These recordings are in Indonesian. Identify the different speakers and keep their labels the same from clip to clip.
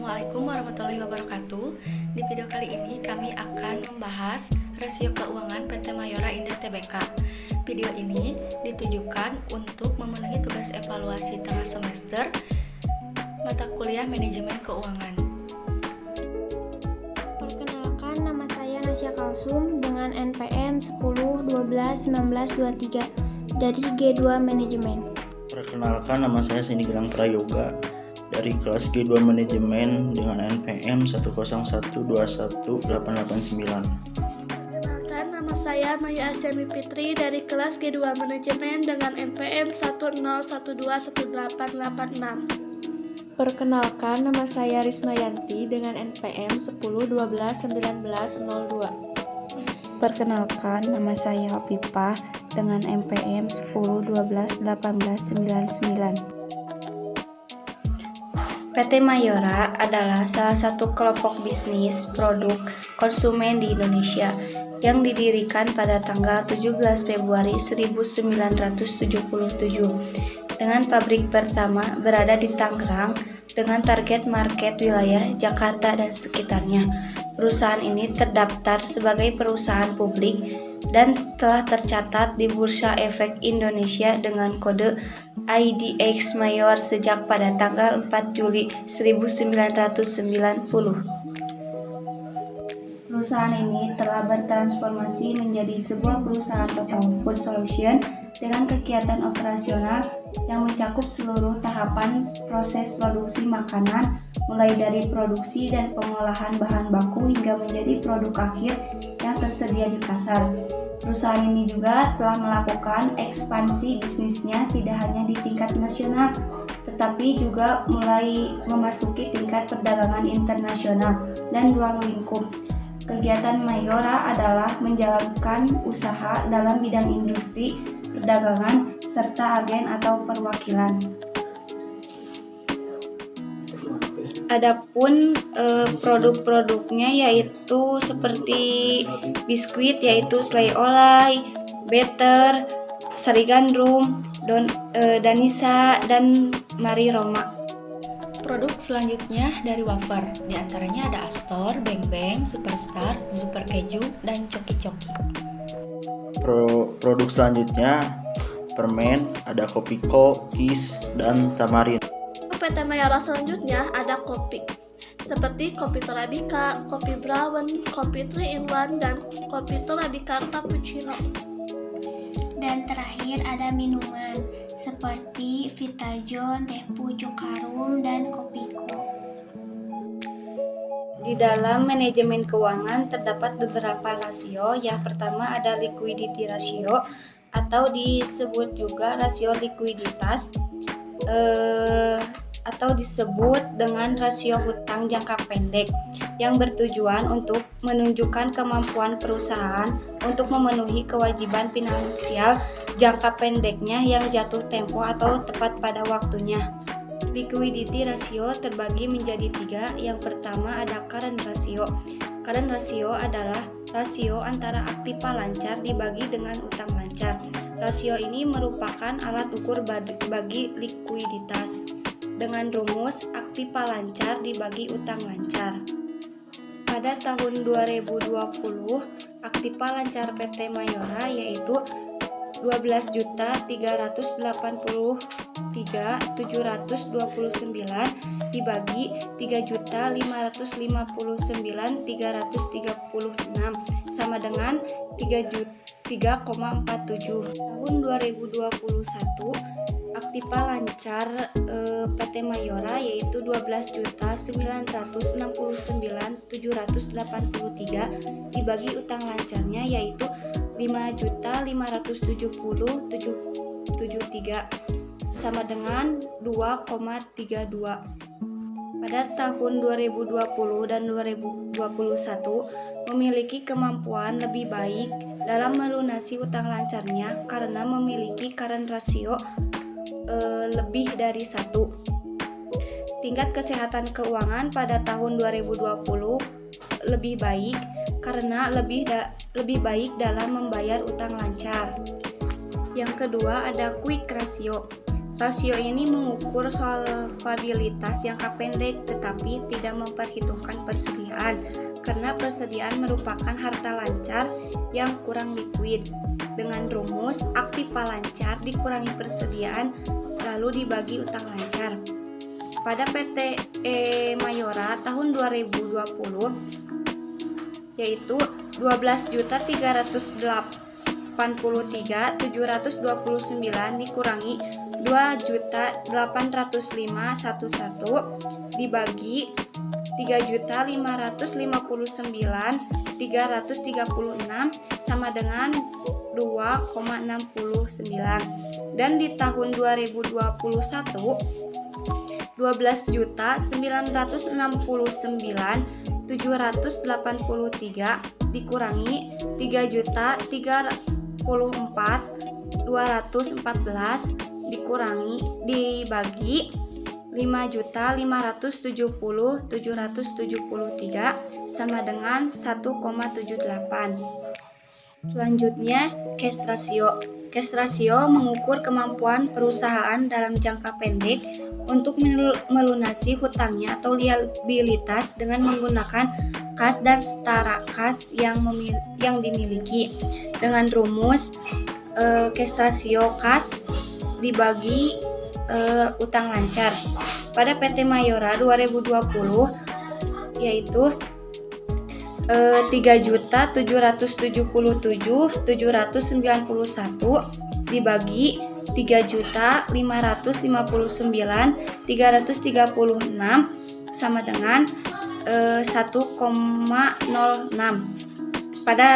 Speaker 1: Assalamualaikum warahmatullahi wabarakatuh. Di video kali ini kami akan membahas rasio keuangan PT Mayora Indo Tbk. Video ini ditujukan untuk memenuhi tugas evaluasi tengah semester mata kuliah manajemen keuangan.
Speaker 2: Perkenalkan, nama saya Nasya Kalsum dengan NPM 10121923 dari G2 Manajemen.
Speaker 3: Perkenalkan, nama saya Seni Gilang Prayoga dari kelas G2 Manajemen dengan NPM 10121889.
Speaker 4: Perkenalkan, nama saya Maya Asyami Fitri dari kelas G2 Manajemen dengan NPM 10121886.
Speaker 5: Perkenalkan, nama saya Risma Yanti dengan NPM 10121902.
Speaker 6: Perkenalkan, nama saya Hafifah dengan NPM 10121899.
Speaker 7: PT Mayora adalah salah satu kelompok bisnis produk konsumen di Indonesia yang didirikan pada tanggal 17 Februari 1977 dengan pabrik pertama berada di Tangerang dengan target market wilayah Jakarta dan sekitarnya. Perusahaan ini terdaftar sebagai perusahaan publik dan telah tercatat di Bursa Efek Indonesia dengan kode IDX Mayor sejak pada tanggal 4 Juli 1990. Perusahaan ini telah bertransformasi menjadi sebuah perusahaan total food solution dengan kegiatan operasional yang mencakup seluruh tahapan proses produksi makanan, mulai dari produksi dan pengolahan bahan baku hingga menjadi produk akhir yang tersedia di pasar. Perusahaan ini juga telah melakukan ekspansi bisnisnya tidak hanya di tingkat nasional, tetapi juga mulai memasuki tingkat perdagangan internasional dan ruang lingkup. Kegiatan Mayora adalah menjalankan usaha dalam bidang industri, perdagangan, serta agen atau perwakilan. Adapun produk-produknya yaitu seperti biskuit yaitu Slay Olay, Better, Sari Gandrum, Danisa, dan Mari Roma.
Speaker 1: Produk selanjutnya dari wafer, diantaranya ada Astor, Beng Beng, Superstar, Super Keju, dan Coki Coki.
Speaker 3: Produk selanjutnya permen, ada Kopiko, Kiss, dan Tamarin.
Speaker 4: PT Mayora selanjutnya ada kopi, seperti kopi Torabika, kopi Brown, kopi 3-in-1, dan kopi Torabika Cappuccino.
Speaker 2: Dan terakhir ada minuman seperti Vitajon, teh pucuk harum, dan Kopiko.
Speaker 7: Di dalam manajemen keuangan terdapat beberapa rasio. Yang pertama ada liquidity ratio atau disebut juga rasio likuiditas atau disebut dengan rasio hutang jangka pendek yang bertujuan untuk menunjukkan kemampuan perusahaan untuk memenuhi kewajiban finansial jangka pendeknya yang jatuh tempo atau tepat pada waktunya. Liquidity ratio terbagi menjadi 3. Yang pertama ada current ratio. Current ratio adalah rasio antara aktiva lancar dibagi dengan utang lancar. Rasio ini merupakan alat ukur bagi likuiditas dengan rumus aktiva lancar dibagi utang lancar. Pada tahun 2020, aktiva lancar PT Mayora yaitu 12.383.729 dibagi 3.559.336 sama dengan 3,47. Tahun 2021 aktiva lancar PT Mayora yaitu 12.969.783 dibagi utang lancarnya yaitu 5.570.73 sama dengan 2,32. Pada tahun 2020 dan 2021 memiliki kemampuan lebih baik dalam melunasi utang lancarnya karena memiliki current ratio lebih dari 1. Tingkat kesehatan keuangan pada tahun 2020 lebih baik karena lebih baik dalam membayar utang lancar. Yang kedua ada quick ratio. Rasio ini mengukur solvabilitas jangka pendek tetapi tidak memperhitungkan persediaan, karena persediaan merupakan harta lancar yang kurang likuid. Dengan rumus aktiva lancar dikurangi persediaan lalu dibagi utang lancar. Pada PT Mayora tahun 2020 yaitu 12.383.729 dikurangi 2.805.11 dibagi 3.559.336 sama dengan 2,69. Dan di tahun 2021 12.969.783 dikurangi 3.034.214 dikurangi dibagi 5.570.773 sama dengan 1,78. Selanjutnya, cash ratio. Cash ratio mengukur kemampuan perusahaan dalam jangka pendek untuk melunasi hutangnya atau liabilitas dengan menggunakan kas dan setara kas yang dimiliki. Dengan rumus cash ratio kas dibagi utang lancar. Pada PT Mayora 2020 yaitu 3.777.791 dibagi 3.559.336 sama dengan 1,06. Pada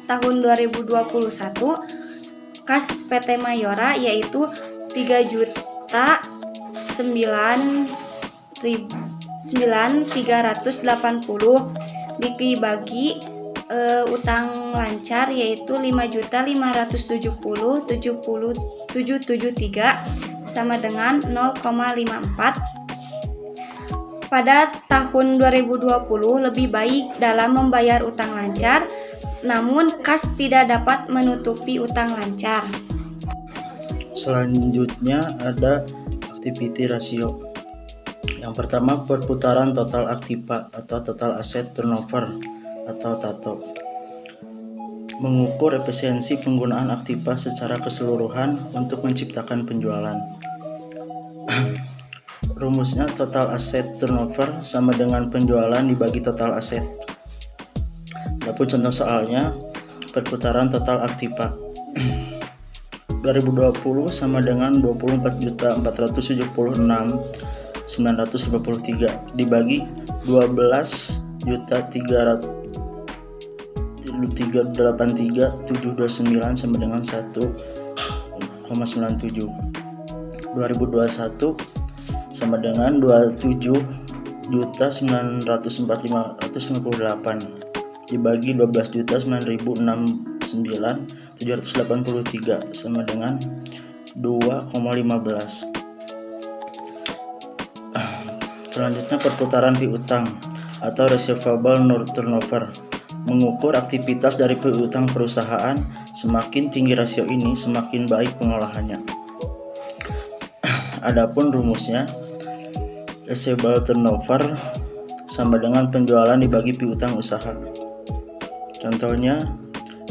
Speaker 7: tahun 2021 kas PT Mayora yaitu 3.9.380 dibagi utang lancar yaitu 5.570.773 sama dengan 0,54. Pada tahun 2020 lebih baik dalam membayar utang lancar, namun kas tidak dapat menutupi utang lancar.
Speaker 3: Selanjutnya ada activity ratio. Yang pertama, perputaran total aktiva atau total asset turnover atau TATO. Mengukur efisiensi penggunaan aktiva secara keseluruhan untuk menciptakan penjualan. Rumusnya total asset turnover sama dengan penjualan dibagi total aset. Adapun contoh soalnya, perputaran total aktiva 2020 sama dengan 24.476.953 dibagi 12.383.729 sama dengan 1,97. 2021 sama dengan 27.945.558 dibagi 12.969.783 sama dengan 2,15. Selanjutnya, perputaran piutang atau receivable turnover. Mengukur aktivitas dari piutang perusahaan. Semakin tinggi rasio ini, semakin baik pengolahannya. Adapun rumusnya, receivable turnover sama dengan penjualan dibagi piutang usaha. Contohnya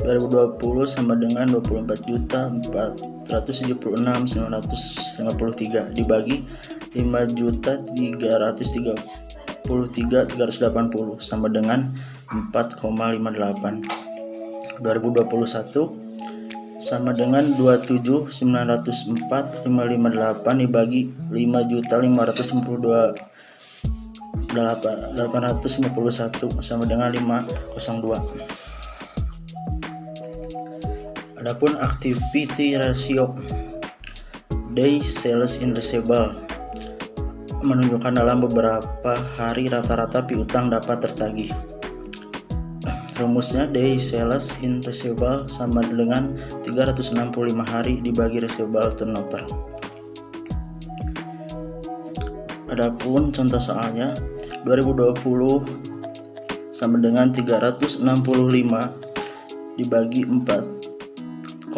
Speaker 3: 2020 sama dengan 24.476.953 dibagi 5.333.380 sama dengan 4,58. 2021 sama dengan 27.904.558 dibagi 5.552.851 sama dengan 502. Adapun activity ratio day sales in receivable menunjukkan dalam beberapa hari rata-rata piutang dapat tertagih. Rumusnya day sales in receivable sama dengan 365 hari dibagi receivable turnover. Adapun contoh soalnya 2020 sama dengan 365 dibagi 4,05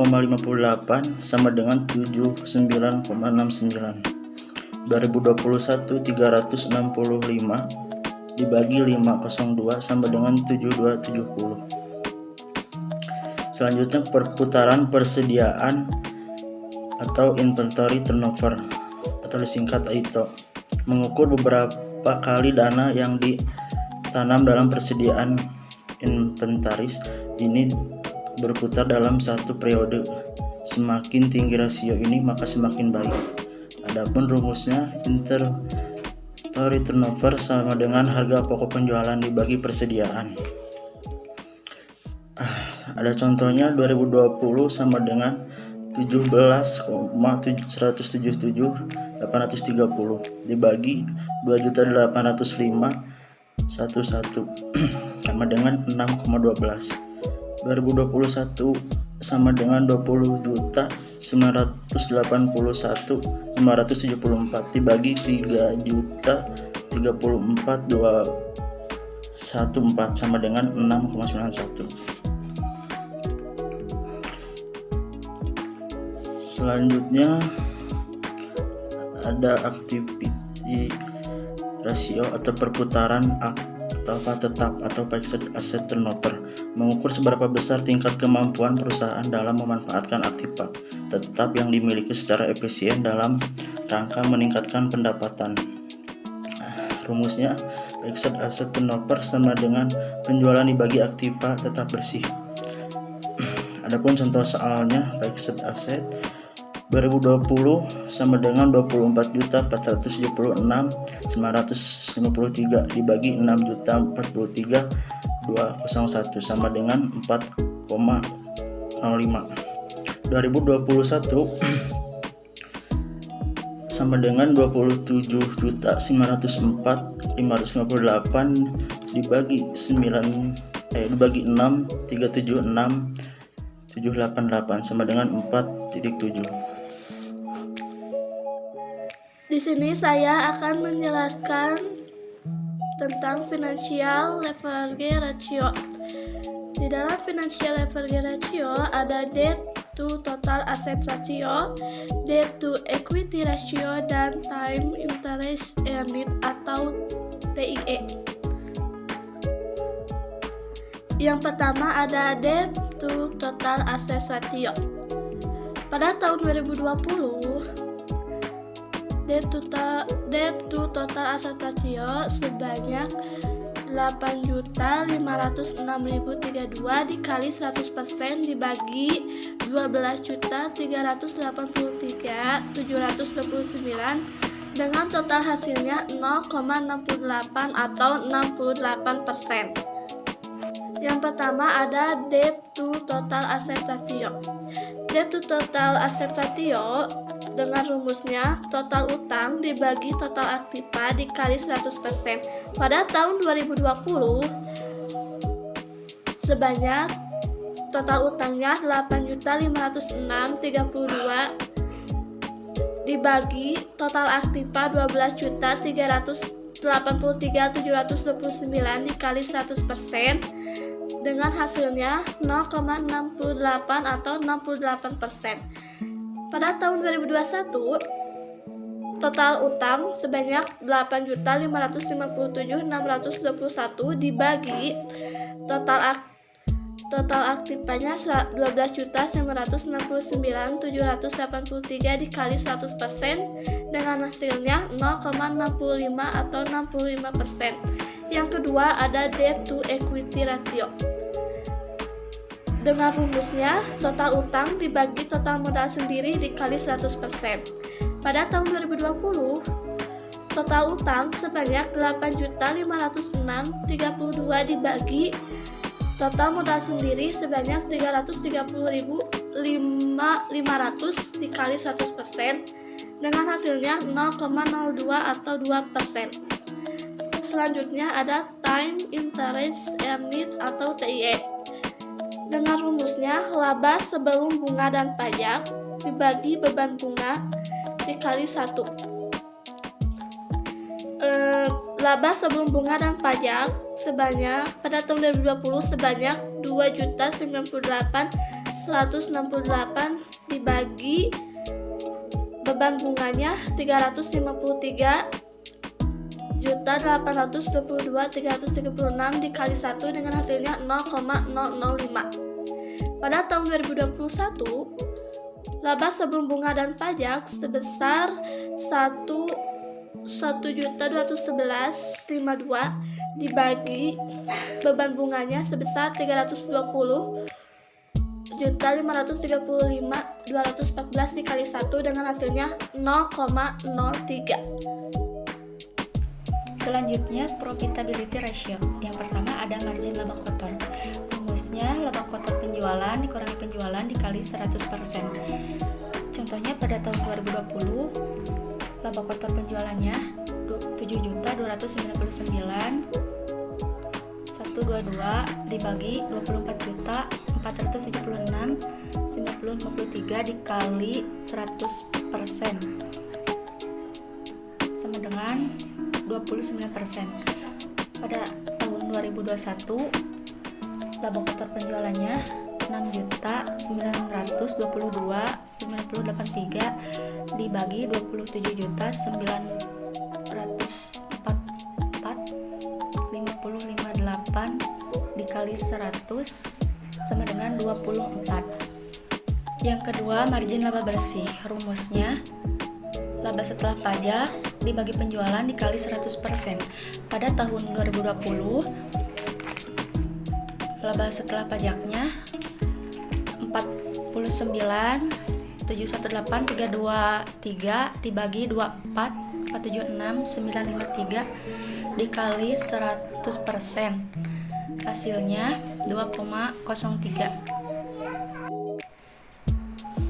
Speaker 3: sama dengan 79,69. 2021 365 dibagi 502 sama dengan 7270. Selanjutnya perputaran persediaan atau inventory turnover atau disingkat ITO, mengukur beberapa kali dana yang ditanam dalam persediaan inventaris ini berputar dalam satu periode. Semakin tinggi rasio ini maka semakin baik. Adapun rumusnya, inventory turnover sama dengan harga pokok penjualan dibagi persediaan. Ada contohnya, 2020 sama dengan 17,177.830 dibagi 2.805.11 sama dengan 6,12. 2021 sama dengan 20.981.574 dibagi 3.034.214 sama dengan 6,91. Selanjutnya ada aktiviti rasio atau perputaran aktiva tetap atau fixed asset turnover, mengukur seberapa besar tingkat kemampuan perusahaan dalam memanfaatkan aktiva tetap yang dimiliki secara efisien dalam rangka meningkatkan pendapatan. Rumusnya, fixed asset turnover sama dengan penjualan dibagi aktiva tetap bersih. Adapun contoh soalnya, fixed asset 2020 sama dengan 24.476.953 dibagi 6.043.201 sama dengan 4,05. 2021 sama dengan 27.904.558 dibagi 6 376.788 sama dengan 4,7.
Speaker 4: Di sini saya akan menjelaskan tentang financial leverage ratio. Di dalam financial leverage ratio ada debt to total asset ratio, debt to equity ratio, dan time interest earned atau TIE. Yang pertama ada debt to total asset ratio. Pada tahun 2020, debt to total asset ratio sebanyak 8.506.032 dikali 100% dibagi 12.383.729 dengan total hasilnya 0,68 atau 68%. Yang pertama ada debt to total asset ratio. Debt to total asset ratio dengan rumusnya total utang dibagi total aktiva dikali 100%. Pada tahun 2020 sebanyak total utangnya 8.506.032 dibagi total aktiva 12.383.729 dikali 100% dengan hasilnya 0,68 atau 68%. Pada tahun 2021, total utang sebanyak 8.557.621 dibagi total aktifanya 12.969.783 dikali 100% dengan hasilnya 0,65 atau 65%. Yang kedua ada debt to equity ratio. Dengan rumusnya, total utang dibagi total modal sendiri dikali 100%. Pada tahun 2020, total utang sebanyak 8.506.032 dibagi total modal sendiri sebanyak 330.500 dikali 100% dengan hasilnya 0,02 atau 2%. Selanjutnya ada time interest earned atau TIE. Dengan rumusnya, laba sebelum bunga dan pajak dibagi beban bunga dikali 1. Laba sebelum bunga dan pajak sebanyak pada tahun 2020 sebanyak 2.098.999 168 dibagi beban bunganya 350.822.336 dikali 1 dengan hasilnya 0,005. Pada tahun 2021, laba sebelum bunga dan pajak sebesar 1.211.52 dibagi beban bunganya sebesar 320.535.214 dikali 1 dengan hasilnya 0,03.
Speaker 1: Selanjutnya, profitability ratio. Yang pertama ada margin laba kotor. Rumusnya laba kotor penjualan dikurangi penjualan dikali 100%. Contohnya pada tahun 2020, laba kotor penjualannya 7.299.122 dibagi 24.476.953 dikali 100% sama dengan 29%. Pada tahun 2021, laba kotor penjualannya 6.922.9083 dibagi 27.944.558 dikali 100 sama dengan 24. Yang kedua, margin laba bersih. Rumusnya laba setelah pajak dibagi penjualan dikali 100%. Pada tahun 2020, laba setelah pajaknya 49.718.323 dibagi 24.476.953 dikali 100%. Hasilnya 2,03.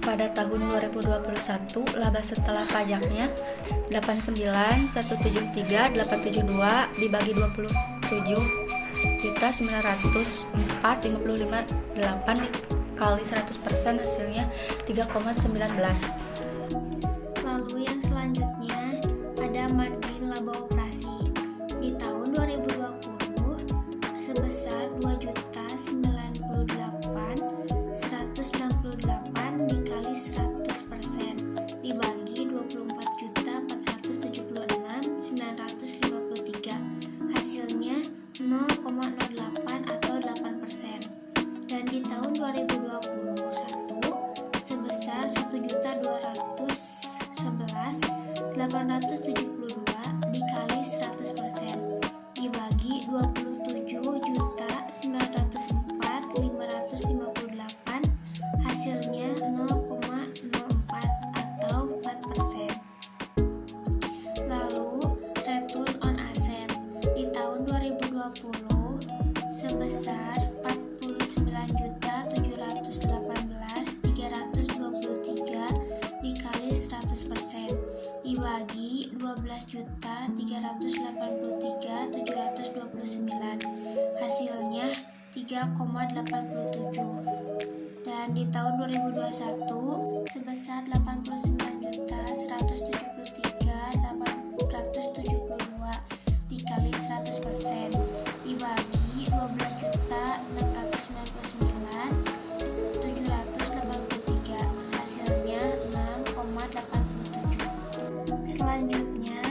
Speaker 1: Pada tahun 2021, laba setelah pajaknya 89.173.872 dibagi 27.904.558 dikali 100%, hasilnya 3,19.
Speaker 2: Lalu yang selanjutnya ada margin laba operasi. Di tahun 2020 sebesar 2.098.168 dikali 100% dibagi 24.476.953, hasilnya 0,08 atau 8%. Dan di tahun 2021 sebesar 1.211.872 dikali 100% dibagi 27.904.558, hasilnya 0,04 atau 4%. Lalu return on asset di tahun 2020 sebesar 49.718.323 dikali 100% dibagi 12.383.729, hasilnya 3,87. Dan di tahun 2021 sebesar 89.173.872 dikali 100% dibagi 12.499.783, hasilnya 6,87. Selanjutnya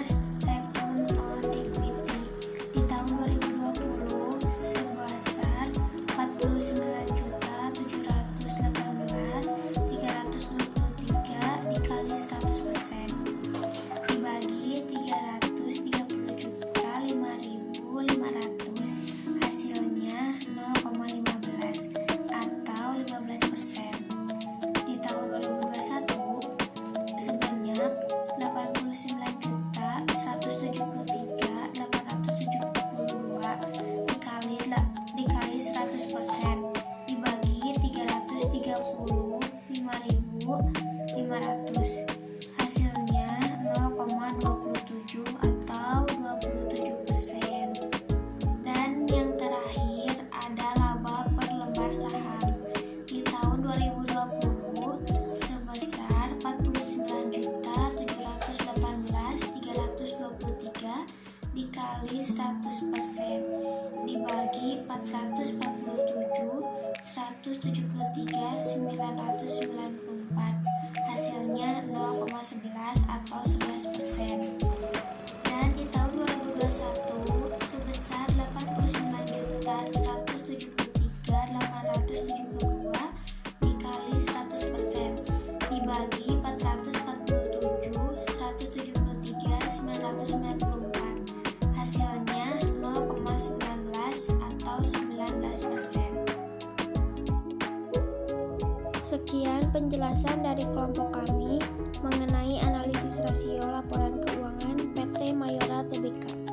Speaker 2: return on equity di tahun 2020 sebesar 49.718.323 dikali 100% dibagi 330.5.500, hasilnya 0,15 atau 15%. Di tahun 2021 sebanyak 89.000 atau 11%. Dan di tahun 2021 sebesar 89.173.872 dikali 100% dibagi 447.173.994, hasilnya 0,19 atau 19%.
Speaker 8: Sekian penjelasan dari kelompok kami mengenai analisis rasio laporan keuangan PT Mayora Tbk.